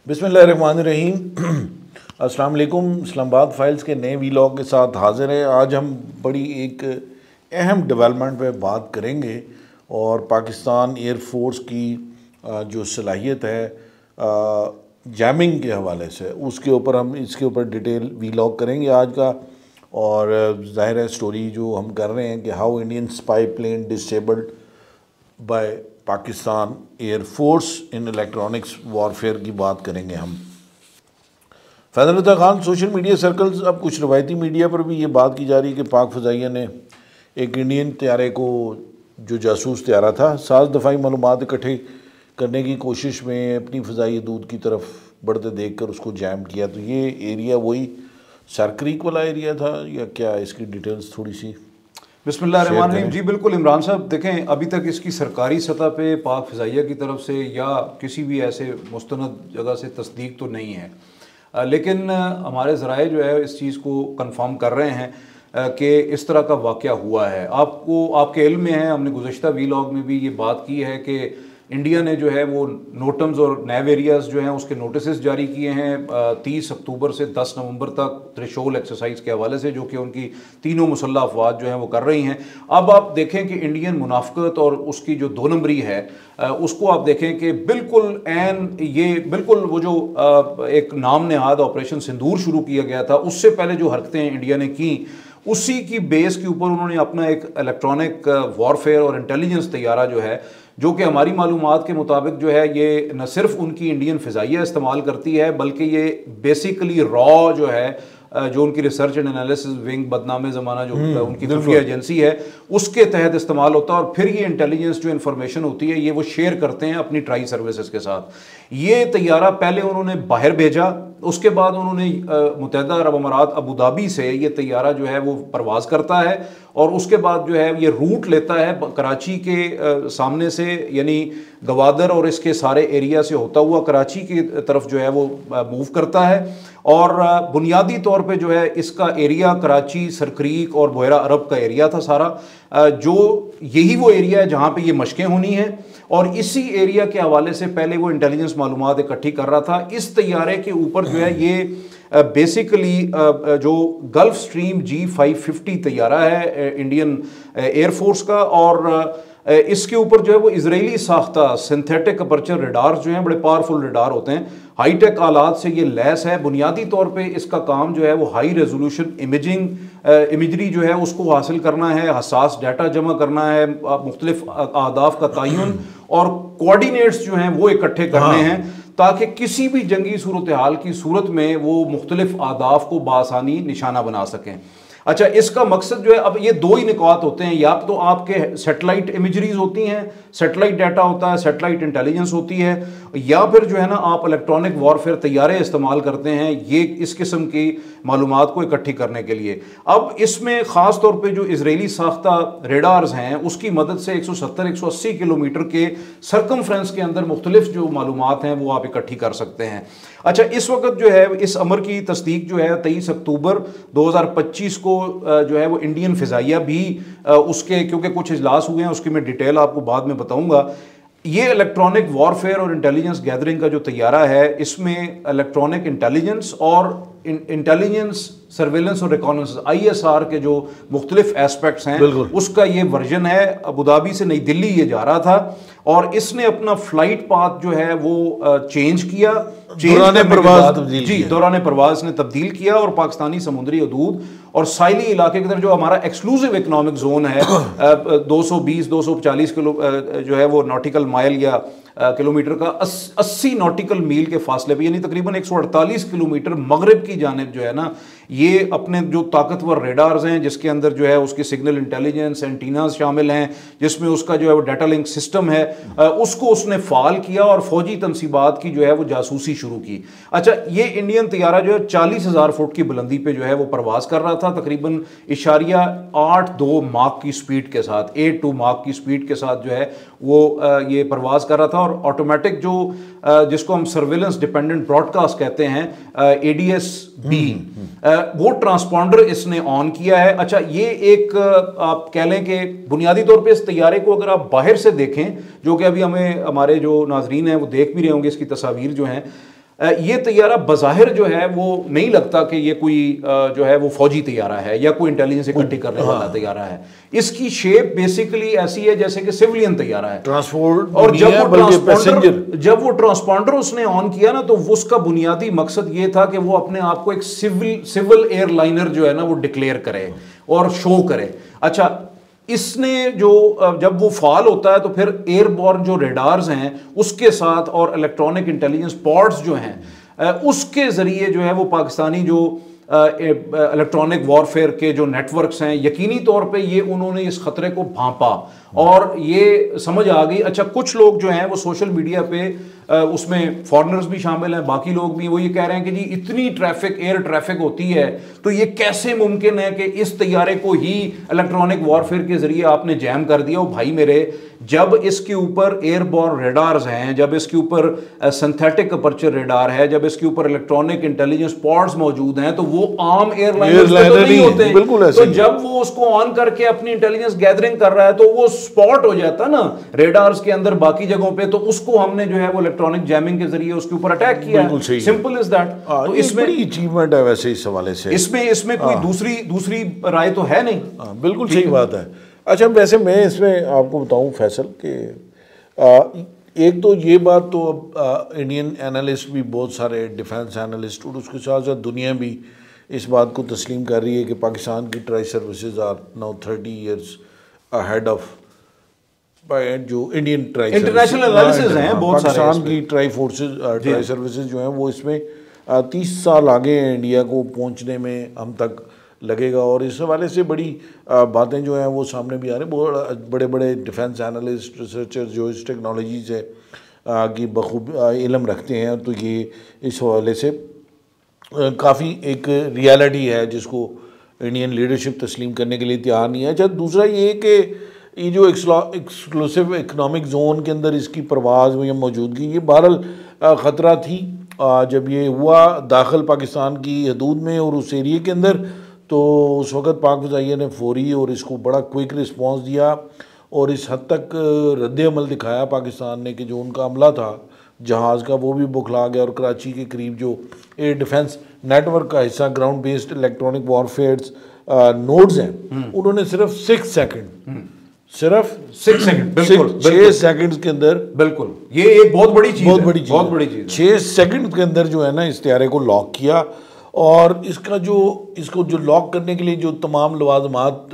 बिस्मिल्लाहिर्रहमानिर्रहीम। अस्सलाम वालेकुम। इस्लामाबाद फाइल्स के नए वीलॉग के साथ हाजिर है। आज हम बड़ी एक अहम डेवलपमेंट पे बात करेंगे और पाकिस्तान एयर फोर्स की जो सलाहियत है जैमिंग के हवाले से उसके ऊपर हम इसके ऊपर डिटेल वीलॉग करेंगे आज का। और ज़ाहिर है स्टोरी जो हम कर रहे हैं कि how Indian spy plane disabled by Pakistan air force in electronics warfare की बात करेंगे हम। Faisal Raza Khan, social media circles, अब कुछ रवायती मीडिया पर भी ये बात की जा रही है कि पाक फ़ज़ाइया ने एक इंडियन त्यारे को, जो जासूस त्यारा था, साज़ दफ़ाई मालूमात इकट्ठे करने की कोशिश में अपनी फ़ज़ाई हदूद की तरफ बढ़ते देख कर उसको जैम किया। तो ये एरिया वही सरक्रीक वाला एरिया था या क्या? इसकी डिटेल्स थोड़ी सी बिस्मिल्लाहिर्रहमानिर्रहीम। जी बिल्कुल इमरान साहब, देखें अभी तक इसकी सरकारी सतह पे पाक फ़िज़ाइया की तरफ से या किसी भी ऐसे मुस्तनद जगह से तस्दीक तो नहीं है, लेकिन हमारे ज़राए जो है इस चीज़ को कंफर्म कर रहे हैं कि इस तरह का वाक़या हुआ है। आपको आपके इल्म में है, हमने गुज़श्ता वीलॉग में भी ये बात की है कि इंडिया ने जो है वो नोटम्स और नैव एरियाज़ जो हैं उसके नोटिस जारी किए हैं 30 अक्टूबर से 10 नवंबर तक थ्रेशोल्ड एक्सरसाइज के हवाले से, जो कि उनकी तीनों मुसल्लह अफवाज जो हैं वो कर रही हैं। अब आप देखें कि इंडियन मुनाफ़क़त और उसकी जो 2 नंबरी है उसको आप देखें कि बिल्कुल ये बिल्कुल वो जो एक नाम नहाद ऑपरेशन सिंदूर शुरू किया गया था, उससे पहले जो हरकतें इंडिया ने की उसी की बेस के ऊपर उन्होंने अपना एक इलेक्ट्रॉनिक वॉरफेयर और इंटेलिजेंस तैयारा जो है, जो कि हमारी मालूमात के मुताबिक जो है ये न सिर्फ उनकी इंडियन फ़िज़ाइया इस्तेमाल करती है, बल्कि ये बेसिकली रॉ जो है जो उनकी रिसर्च एंड एनालिसिस विंग बदनामे ज़माना जो उनकी खुफिया एजेंसी है उसके तहत इस्तेमाल होता है। और फिर ये इंटेलिजेंस जो इन्फॉर्मेशन होती है ये वो शेयर करते हैं अपनी ट्राई सर्विसेज के साथ। ये तैयारा पहले उन्होंने बाहर भेजा, उसके बाद उन्होंने मुत्तहिदा अरब अमारात अबू धाबी से ये तैयारा जो है वो परवाज़ करता है और उसके बाद जो है ये रूट लेता है कराची के सामने से, यानी गवादर और इसके सारे एरिया से होता हुआ कराची की तरफ जो है वो मूव करता है। और बुनियादी तौर पे जो है इसका एरिया कराची, सरक्रीक और बुहरा अरब का एरिया था सारा, जो यही वो एरिया है जहाँ पे ये मशकें होनी हैं। और इसी एरिया के हवाले से पहले वो इंटेलिजेंस मालूमात इकट्ठी कर रहा था। इस तैयारे के ऊपर जो है ये बेसिकली जो गल्फ स्ट्रीम G550 तैयारा है इंडियन एयरफोर्स का, और इसके ऊपर जो है वो इजरायली साख्ता सिंथेटिक अपर्चर रडार जो हैं, बड़े पावरफुल रडार होते हैं, हाईटेक आलात से ये लैस है। बुनियादी तौर पे इसका काम जो है वो हाई रेजोल्यूशन इमेजरी जो है उसको हासिल करना है, हसास डाटा जमा करना है, मुख्तलिफ अहदाफ का तयन और कोऑर्डिनेट्स जो हैं वो इकट्ठे करने हैं ताकि किसी भी जंगी सूरत हाल की सूरत में वो मुख्तलिफ अहदाफ को बासानी निशाना बना सकें। अच्छा, इसका मकसद जो है, अब ये 2 ही निकात होते हैं, या तो आपके सैटेलाइट इमेजरीज होती हैं, सैटेलाइट डाटा होता है, सैटेलाइट इंटेलिजेंस होती है, या फिर जो है ना आप इलेक्ट्रॉनिक वॉरफेयर तैयारे इस्तेमाल करते हैं ये इस किस्म की मालूमात को इकट्ठी करने के लिए। अब इसमें ख़ास तौर पे जो इजरायली साख्ता रेडार्स हैं उसकी मदद से 170-180 किलोमीटर के सरकमफ्रेंस के अंदर मुख्तलिफ जो मालूमात हैं वो आप इकट्ठी कर सकते हैं। अच्छा, इस वक्त जो है इस अमर की तस्दीक जो है 23 अक्टूबर 2025 को जो है वो इंडियन फ़िज़ाइया भी उसके, क्योंकि कुछ इजलास हुए हैं उसकी मैं डिटेल आपको बाद में बताऊंगा। ये इलेक्ट्रॉनिक वॉरफेयर और इंटेलिजेंस गैदरिंग का जो तैयारा है इसमें इलेक्ट्रॉनिक इंटेलिजेंस और इंटेलिजेंस सर्वेलेंस और रिकॉनेसेंस ISR के जो मुख्तलिफ एस्पेक्ट्स हैं उसका ये वर्जन है। अबू धाबी से नई दिल्ली ये जा रहा था और इसने अपना फ्लाइट पाथ जो है वो चेंज किया, दौरान परवाज ने तब्दील किया और पाकिस्तानी समुद्री हदूद और साइली इलाके की तरफ जो हमारा एक्सक्लूसिव इकोनॉमिक जोन है 220-240 किलो जो है वो नॉटिकल माइल या किलोमीटर का 80 नॉटिकल मील के फासले पे, यानी तकरीबन 148 किलोमीटर मगरिब की जानिब जो है ना, ये अपने जो ताकतवर रेडार्स हैं जिसके अंदर जो है उसकी सिग्नल इंटेलिजेंस एंटीनास शामिल हैं, जिसमें उसका जो है वो डाटा लिंक सिस्टम है, उसको उसने फाल किया और फौजी तनसीबात की जो है वो जासूसी शुरू की। अच्छा, ये इंडियन तैयारा जो है 40,000 फुट की बुलंदी पे जो है वो परवाज कर रहा था तकरीबन 0.82 माक की स्पीड के साथ, 82 माक की स्पीड के साथ जो है वो ये परवाज कर रहा था। और ऑटोमेटिक जो जिसको हम सर्वेलेंस डिपेंडेंट ब्रॉडकास्ट कहते हैं ADS-B, वो ट्रांसपॉन्डर इसने ऑन किया है। अच्छा, ये एक आप कह लें कि बुनियादी तौर पे इस तैयारे को अगर आप बाहर से देखें, जो कि अभी हमें हमारे जो नाजरीन हैं वो देख भी रहे होंगे इसकी तस्वीर जो हैं, ये तैयारा बज़ाहिर जो है वो नहीं लगता कि ये कोई जो है वो फौजी तैयारा है या कोई इंटेलिजेंस इकट्ठी करने वाला तैयारा है। इसकी शेप बेसिकली ऐसी है जैसे कि सिविलियन तैयारा है, ट्रांसपोर्ट। और जब वो ट्रांसपॉन्डर उसने ऑन किया ना, तो उसका बुनियादी मकसद ये था कि वो अपने आप को एक सिविल एयरलाइनर जो है ना वो डिक्लेयर करे और शो करे। अच्छा, इसने जो जब वो फाल होता है तो फिर एयरबॉर्न जो रेडार्स हैं उसके साथ और इलेक्ट्रॉनिक इंटेलिजेंस पॉड्स जो हैं उसके ज़रिए जो है वो पाकिस्तानी जो इलेक्ट्रॉनिक वॉरफेयर के जो नेटवर्क्स हैं, यकीनी तौर पे ये उन्होंने इस खतरे को भांपा और ये समझ आ गई। अच्छा, कुछ लोग जो हैं वो सोशल मीडिया पे उसमें फॉरेनर्स भी शामिल हैं, बाकी लोग भी, वो ये कह रहे हैं कि जी इतनी ट्रैफिक, एयर ट्रैफिक होती है तो ये कैसे मुमकिन है कि इस तैयारे को ही इलेक्ट्रॉनिक वॉरफेयर के जरिए आपने जैम कर दिया। भाई मेरे, जब इसके ऊपर एयरबॉर्न रेडार्स हैं, जब इसके ऊपर सिंथेटिक अपर्चर रेडार है, जब इसके ऊपर इलेक्ट्रॉनिक इंटेलिजेंस पॉड्स मौजूद हैं, तो वो आम एयरलाइनर्स तो नहीं होते। तो जब वो उसको ऑन करके अपनी इंटेलिजेंस गैदरिंग कर रहा है तो वो स्पॉट हो जाता ना रेडार्स के अंदर बाकी जगहों पे, तो उसको हमने जो है वो इलेक्ट्रॉनिक जैमिंग के जरिए उसके ऊपर अटैक किया। Simple is that. तो इसमें बड़ी अचीवमेंट है वैसे इस हवाले से। इसमें कोई दूसरी राय तो है नहीं। बिल्कुल सही बात है। अच्छा, वैसे मैं इसमें आपको बताऊं फैसल कि एक तो ये बात तो अब इंडियन एनालिस्ट भी, बहुत सारे डिफेंस एनालिस्ट और उसके साथ साथ दुनिया भी इस बात को तस्लीम कर रही है कि पाकिस्तान की tri services are now 30 years ahead of जो इंडियन ट्राई इंटरनेशनल एनालिसिस हैं बहुत सारे। पाकिस्तान की ट्राई फोर्सेज, ट्राई सर्विसेज जो हैं वो इसमें 30 साल आगे हैं इंडिया को पहुंचने में हम तक लगेगा। और इस हवाले से बड़ी बातें जो हैं वो सामने भी आ रही हैं। बहुत बड़े बड़े डिफेंस एनालिस्ट, रिसर्चर जो इस टेक्नोलॉजी से की बखूब इल्म रखते हैं, तो ये इस हवाले से काफ़ी एक रियलिटी है जिसको इंडियन लीडरशिप तस्लीम करने के लिए तैयार नहीं है। अच्छा, दूसरा ये कि ये जो एक्सक्लूसिव इकनॉमिक जोन के अंदर इसकी परवाज़ में मौजूदगी, ये बहरहाल ख़तरा थी जब ये हुआ दाखिल पाकिस्तान की हदूद में और उस एरिए के अंदर, तो उस वक़्त पाक फ़ज़ाइया ने फौरी और इसको बड़ा क्विक रिस्पॉन्स दिया और इस हद तक रद्द अमल दिखाया पाकिस्तान ने कि जो उनका हमला था जहाज़ का वो भी बुखला गया। और कराची के करीब जो एयर डिफेंस नेटवर्क का हिस्सा ग्राउंड बेस्ड इलेक्ट्रॉनिक वॉरफेयर्स नोड्स हैं, उन्होंने सिर्फ 6 सेकंड, सिर्फ 6 सेकंड, बिल्कुल 6 सेकंड के अंदर, बिल्कुल ये एक बहुत बड़ी चीज़ 6 सेकंड के अंदर जो है ना इस तैयारे को लॉक किया। और इसको जो लॉक करने के लिए जो तमाम लवाजमात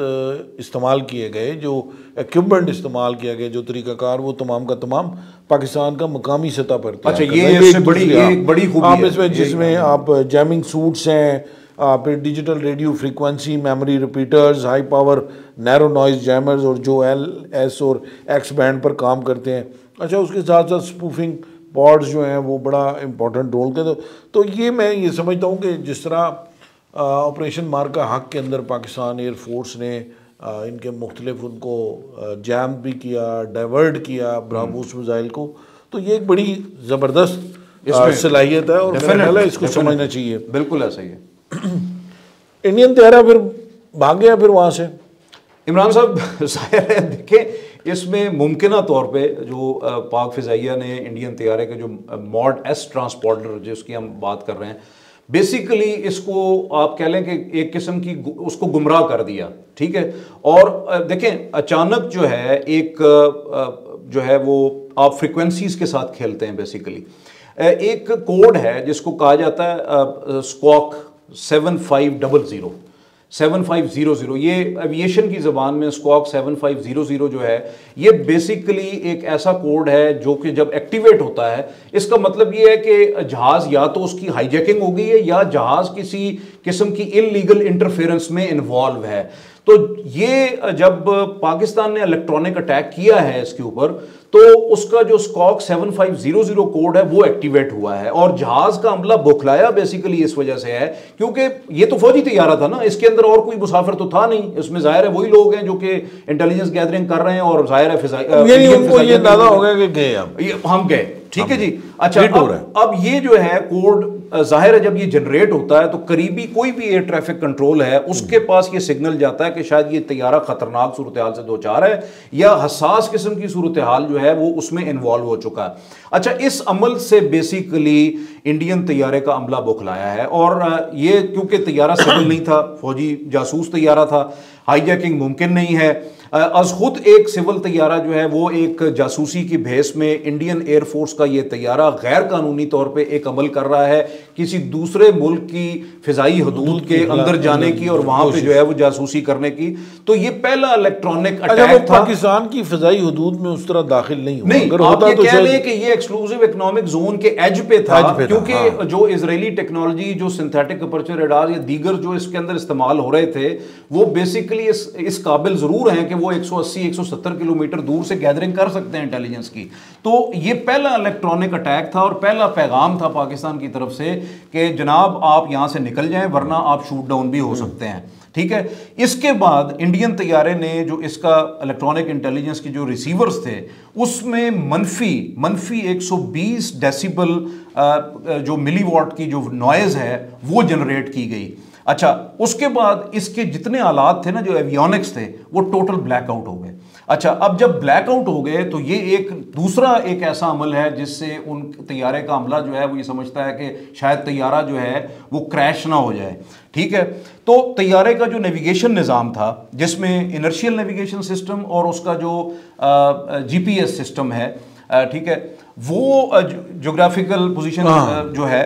इस्तेमाल किए गए, जो इक्विपमेंट इस्तेमाल किया गया, जो तरीक़ाकार, वो तमाम का तमाम पाकिस्तान का मकामी सतह पर। अच्छा, ये एक बड़ी खूबी इसमें जिसमें आप जैमिंग सूट्स हैं, फिर digital radio frequency memory repeaters, high power narrow noise jammers और जो LS और X बैंड पर काम करते हैं। अच्छा, उसके साथ साथ स्पूफिंग पॉड्स जो हैं वो बड़ा इंपॉर्टेंट रोल करते। तो ये मैं ये समझता हूँ कि जिस तरह ऑपरेशन मार्का हक के अंदर पाकिस्तान एयर फोर्स ने इनके मुख्तलिफ उनको जैम भी किया, डाइवर्ट किया ब्राह्मोस मिसाइल को, तो ये एक बड़ी ज़बरदस्त सलाहियत है और मेरा ख्याल है इसको समझना चाहिए। बिल्कुल ऐसा ही है। इंडियन तैयारा फिर भाग गया फिर वहाँ से। इमरान साहब, ज़ाहिर है देखें इसमें मुमकिना तौर पे जो पाक फ़िज़ाइया ने इंडियन तैयारे के जो मॉड S ट्रांसपोर्टर जिसकी हम बात कर रहे हैं, बेसिकली इसको आप कह लें कि एक किस्म की उसको गुमराह कर दिया, ठीक है। और देखें अचानक जो है एक जो है वो आप फ्रिक्वेंसीज के साथ खेलते हैं। बेसिकली एक कोड है जिसको कहा जाता है स्क्वाक 7500, ये एविएशन की ज़बान में स्क्वाक 7500 जो है, ये बेसिकली एक ऐसा कोड है जो कि जब एक्टिवेट होता है, इसका मतलब ये है कि जहाज़ या तो उसकी हाईजैकिंग हो गई है या जहाज़ किसी किस्म की इल्लीगल इंटरफेरेंस में इन्वॉल्व है। तो ये जब पाकिस्तान ने इलेक्ट्रॉनिक अटैक किया है इसके ऊपर, तो उसका जो स्क्वाक 7500 कोड है वो एक्टिवेट हुआ है और जहाज का हमला बौखलाया बेसिकली इस वजह से है क्योंकि ये तो फौजी तैयारा था ना, इसके अंदर और कोई मुसाफिर तो था नहीं, इसमें जाहिर है वही लोग हैं जो कि इंटेलिजेंस गैदरिंग कर रहे हैं और जाहिर है उनको ये अंदाजा हो गया कि गए हम गए ठीक है जी। अच्छा, अब ये जो है कोड जाहिर है जब ये जनरेट होता है तो करीबी कोई भी एयर ट्रैफिक कंट्रोल है उसके पास ये सिग्नल जाता है कि शायद ये तैयारा खतरनाक सूरत हाल से दो चार है या हसास किस्म की सूरत हाल जो है वो उसमें इन्वॉल्व हो चुका है। अच्छा, इस अमल से बेसिकली इंडियन तैयारे का अमला बुखलाया है और ये क्योंकि तैयारा सिविल नहीं था, फौजी जासूस तैयारा था, हाईजैकिंग मुमकिन नहीं है। अज खुद एक सिविल तैयारा जो है वो एक जासूसी की भेस में इंडियन एयरफोर्स का ये तैयारा गैर कानूनी तौर पे एक अमल कर रहा है किसी दूसरे मुल्क की फिजाई हदूद के अंदर जाने की और वहां पे जो है वो जासूसी करने की। तो ये पहला इलेक्ट्रॉनिक अटैक था। पाकिस्तान की फिजाई हदूद में उस तरह दाखिल नहीं हुआ। नहीं, आप ये कह लें कि ये एक्सक्लूसिव इकोनॉमिक जोन के एज पे था क्योंकि जो इजरायली टेक्नोलॉजी, जो सिंथेटिक अपर्चर रडार या दीगर जो इसके अंदर इस्तेमाल हो रहे थे वो बेसिकली इस काबिल जरूर हैं कि वो 180-170 किलोमीटर दूर से गैदरिंग कर सकते हैं इंटेलिजेंस की। तो ये पहला इलेक्ट्रॉनिक अटैक था और पहला पैगाम था पाकिस्तान की तरफ से कि जनाब आप यहां से निकल जाएं वरना आप शूट डाउन भी हो सकते हैं। ठीक है, इसके बाद इंडियन तैयारे ने जो इसका इलेक्ट्रॉनिक इंटेलिजेंस की जो रिसीवर्स थे उसमें मनफी 120 डेसिबल जो मिलीवॉट की जो नॉइज है वो जनरेट की गई। अच्छा, उसके बाद इसके जितने आलात थे ना, जो एवियोनिक्स थे, वो टोटल ब्लैकआउट हो गए। अच्छा, अब जब ब्लैकआउट हो गए तो ये एक दूसरा एक ऐसा अमल है जिससे उन तैयारे का अमला जो है वो ये समझता है कि शायद तैयारा जो है वो क्रैश ना हो जाए। ठीक है, तो तैयारे का जो नेविगेशन निज़ाम था जिसमें इनर्शियल नेविगेशन सिस्टम और उसका जो GPS सिस्टम है, ठीक है, वो ज्योग्राफिकल पोजीशन जो है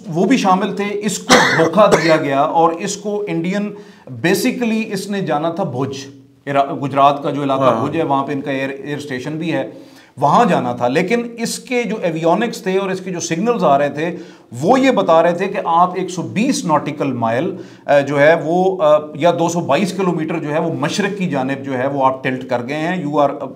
वो भी शामिल थे। इसको धोखा दिया गया और इसको इंडियन बेसिकली इसने जाना था भुज, गुजरात का जो इलाका भुज है वहां पे इनका एयर स्टेशन भी है, वहां जाना था। लेकिन इसके जो एवियोनिक्स थे और इसके जो सिग्नल्स आ रहे थे वो ये बता रहे थे कि आप 120 नॉटिकल माइल जो है वो या 222 किलोमीटर जो है वो मशरक की जानिब जो है वो आप टिल्ट कर गए हैं,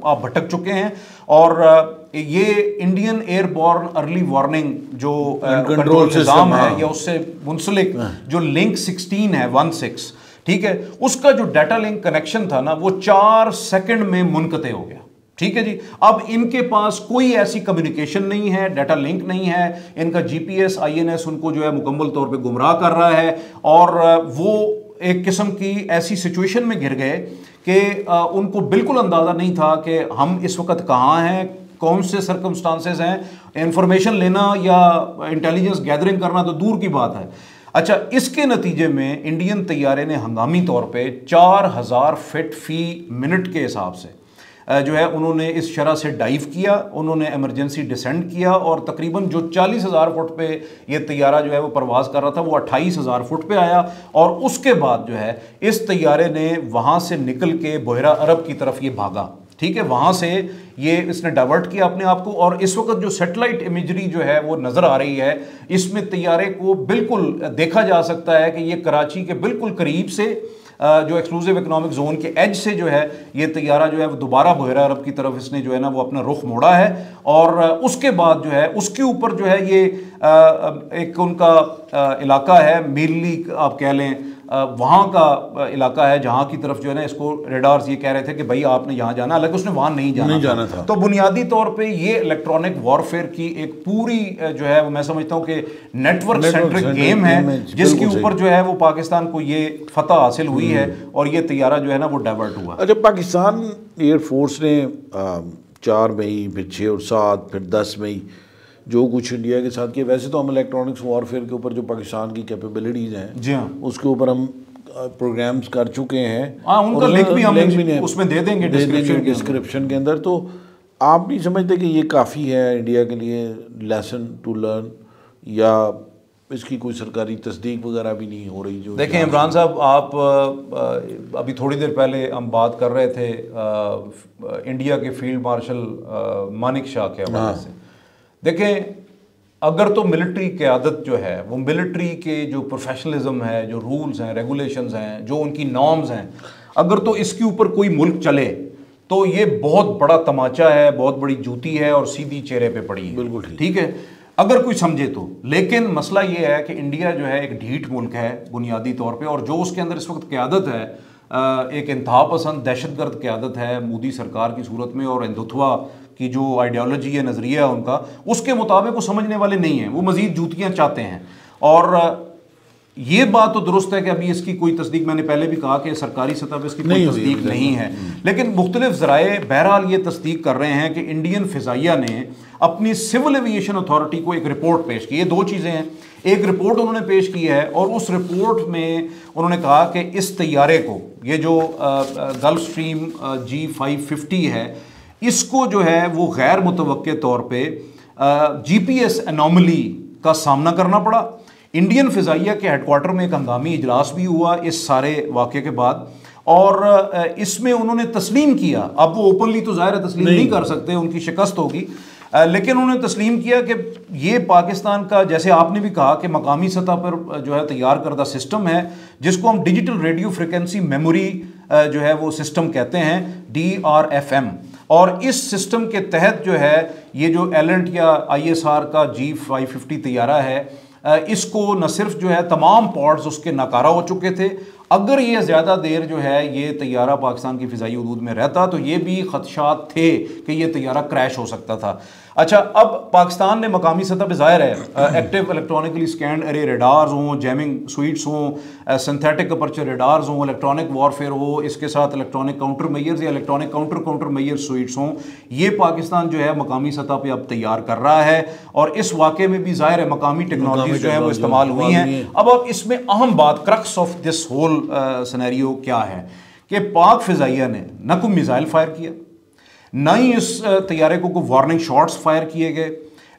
आप भटक चुके हैं। और ये इंडियन एयरबॉर्न अर्ली वार्निंग जो कंट्रोल निज़ाम है या उससे मुंसलिक जो लिंक 16 है 16, ठीक है, उसका जो डाटा लिंक कनेक्शन था ना वो 4 सेकंड में मुनक़ते हो गया। ठीक है जी, अब इनके पास कोई ऐसी कम्युनिकेशन नहीं है, डाटा लिंक नहीं है, इनका GPS INS उनको जो है मुकम्मल तौर पे गुमराह कर रहा है और वो एक किस्म की ऐसी सिचुएशन में घिर गए कि उनको बिल्कुल अंदाज़ा नहीं था कि हम इस वक्त कहाँ हैं, कौन से सर्कमस्टांसेस हैं। इंफॉर्मेशन लेना या इंटेलिजेंस गैदरिंग करना तो दूर की बात है। अच्छा, इसके नतीजे में इंडियन तैयारे ने हंगामी तौर पे 4000 फीट फी मिनट के हिसाब से जो है उन्होंने इस शरह से डाइव किया, उन्होंने इमरजेंसी डिसेंड किया और तकरीबन जो 40,000 फुट पे ये तैयारा जो है वो परवाज कर रहा था वो 28,000 फुट पे आया। और उसके बाद जो है इस तैयारे ने वहाँ से निकल के बहरा अरब की तरफ ये भागा। ठीक है, वहाँ से ये इसने डाइवर्ट किया अपने आप को और इस वक्त जो सैटेलाइट इमेजरी जो है वो नज़र आ रही है, इसमें तैयारे को बिल्कुल देखा जा सकता है कि ये कराची के बिल्कुल करीब से जो एक्सक्लूसिव इकोनॉमिक जोन के एज से जो है ये तैयारा जो है वो दोबारा बहरा अरब की तरफ इसने जो है ना वो अपना रुख मोड़ा है। और उसके बाद जो है उसके ऊपर जो है ये एक उनका इलाका है, मेनली आप कह लें वहाँ का इलाका है जहाँ की तरफ जो है ना इसको रेडार्स ये कह रहे थे कि भाई आपने यहाँ जाना, हालांकि उसने वहाँ नहीं जाना था। तो बुनियादी तौर पे ये इलेक्ट्रॉनिक वॉरफेयर की एक पूरी जो है वो मैं समझता हूँ कि नेटवर्क सेंट्रिक गेम है जिसके ऊपर जो है वो पाकिस्तान को ये फतह हासिल हुई है और ये तैयारा जो है ना वो डाइवर्ट हुआ। अच्छा, पाकिस्तान एयरफोर्स ने 4 मई फिर 6 और 7 फिर 10 मई जो कुछ इंडिया के साथ किया, वैसे तो हम इलेक्ट्रॉनिक्स वॉरफेयर के ऊपर जो पाकिस्तान की कैपेबिलिटीज़ हैं जी हाँ उसके ऊपर हम प्रोग्राम्स कर चुके हैं। उनका लिंक भी हम उसमें दे देंगे डिस्क्रिप्शन के अंदर। तो आप नहीं समझते कि ये काफ़ी है इंडिया के लिए लेसन टू लर्न, या इसकी कोई सरकारी तस्दीक वगैरह भी नहीं हो रही? जो देखें इमरान साहब, आप अभी थोड़ी देर पहले हम बात कर रहे थे इंडिया के फील्ड मार्शल मानिक शाह के हवाले से। देखें, अगर तो मिलिट्री क़यादत जो है वो मिलिट्री के जो प्रोफेशनलिज्म है, जो रूल्स हैं, रेगुलेशंस हैं, जो उनकी नॉर्म्स हैं, अगर तो इसके ऊपर कोई मुल्क चले तो ये बहुत बड़ा तमाचा है, बहुत बड़ी जूती है और सीधी चेहरे पे पड़ी है। बिल्कुल ठीक है, अगर कोई समझे तो। लेकिन मसला ये है कि इंडिया जो है एक ढीठ मुल्क है बुनियादी तौर पे, और जो उसके अंदर इस वक्त क़यादत है एक इंतहा पसंद दहशतगर्द क़यादत है मोदी सरकार की सूरत में और हिंदुत्वा की जो आइडियोलॉजी है, नज़रिया है उनका, उसके मुताबिक वो समझने वाले नहीं हैं, वो मज़ीद जूतियाँ चाहते हैं। और ये बात तो दुरुस्त है कि अभी इसकी कोई तस्दीक, मैंने पहले भी कहा कि सरकारी सतह पर इसकी कोई तस्दीक नहीं है, लेकिन मुख्तलिफ ज़राए बहरहाल ये तस्दीक कर रहे हैं कि इंडियन फ़िज़ाइया ने अपनी सिविल एविएशन अथॉरिटी को एक रिपोर्ट पेश की। ये दो चीज़ें हैं, एक रिपोर्ट उन्होंने पेश की है और उस रिपोर्ट में उन्होंने कहा कि इस तैयारे को, ये जो गल्फ स्ट्रीम G550 है, इसको जो है वो गैर मुतवक्के तौर पर GPS एनोमली का सामना करना पड़ा। इंडियन फ़िज़ाइया के हेडक्वार्टर में एक हंगामी इजलास भी हुआ इस सारे वाक़े के बाद, और इसमें उन्होंने तस्लीम किया, अब वो ओपनली तो ज़ाहिर है तस्लीम नहीं कर सकते, उनकी शिकस्त होगी, लेकिन उन्होंने तस्लीम किया कि ये पाकिस्तान का, जैसे आपने भी कहा कि मकामी सतह पर जो है तैयार करदा सिस्टम है, जिसको हम डिजिटल रेडियो फ्रिक्वेंसी मेमोरी जो है वो सिस्टम कहते हैं, DRFM, और इस सिस्टम के तहत जो है ये जो एलेंट या ISR का G550 तैयारा है, इसको न सिर्फ जो है तमाम पॉड्स उसके नाकारा हो चुके थे, अगर ये ज़्यादा देर जो है ये तैयारा पाकिस्तान की फ़िज़ाई हदूद में रहता तो ये भी ख़दशात थे कि ये तैयारा क्रैश हो सकता था। अच्छा, अब पाकिस्तान ने मकामी सतह पर ज़ाहिर है active electronically scanned array radars हों, जैमिंग स्वीट्स हों, सिंथेटिक अपर्चर रेडार्स हों, इलेक्ट्रॉनिक वॉरफेयर हो, इसके साथ इलेक्ट्रॉनिक काउंटर मेयर्स या इलेक्ट्रॉनिक काउंटर मेयर स्वीट्स हों, ये पाकिस्तान जो है मकामी सतह पर अब तैयार कर रहा है, और इस वाक़े में भी ज़ाहिर है मकामी टेक्नोलॉजी जो है वो इस्तेमाल हुई हैं। अब इसमें अहम बात, crux of this whole scenario क्या है कि पाक फ़िज़ाइया ने न कोई मिसाइल फायर किया, ना ही इस तैयारे को कोई वार्निंग शॉट्स फायर किए गए,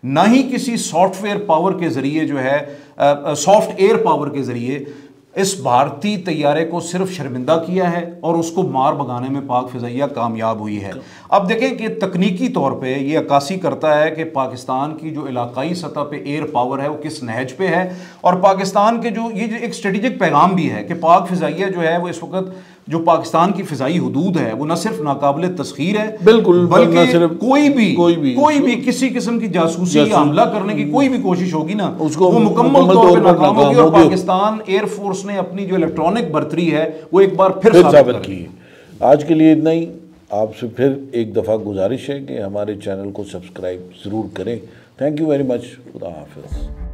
ना ही किसी सॉफ्टवेयर पावर के ज़रिए जो है सॉफ्ट एयर पावर के ज़रिए इस भारतीय तैयारे को सिर्फ शर्मिंदा किया है और उसको मार भगाने में पाक फ़िज़ाइया कामयाब हुई है। अब देखें कि तकनीकी तौर पे ये अक्कासी करता है कि पाकिस्तान की जो इलाकाई सतह पे एयर पावर है वो किस नहज पे है, और पाकिस्तान के जो ये एक स्ट्रेटेजिक पैगाम भी है कि पाक फ़िज़ाइया जो है वो इस वक्त जो पाकिस्तान की फ़िज़ाई हदूद है वो न सिर्फ नाकाबिले तस्खीर है, बिल्कुल, बल्कि कोई भी किसी किस्म की जासूसी या हमला करने की कोई भी कोशिश होगी ना, उसको वो मुकम्मल तौर पे नाकाम होगी, और पाकिस्तान एयरफोर्स ने अपनी जो इलेक्ट्रॉनिक बर्तरी है वो एक बार फिर साबित की। आज के लिए इतना ही। आपसे फिर एक दफ़ा गुजारिश है कि हमारे चैनल को सब्सक्राइब ज़रूर करें। Thank you very much. खुदा हाफिज़।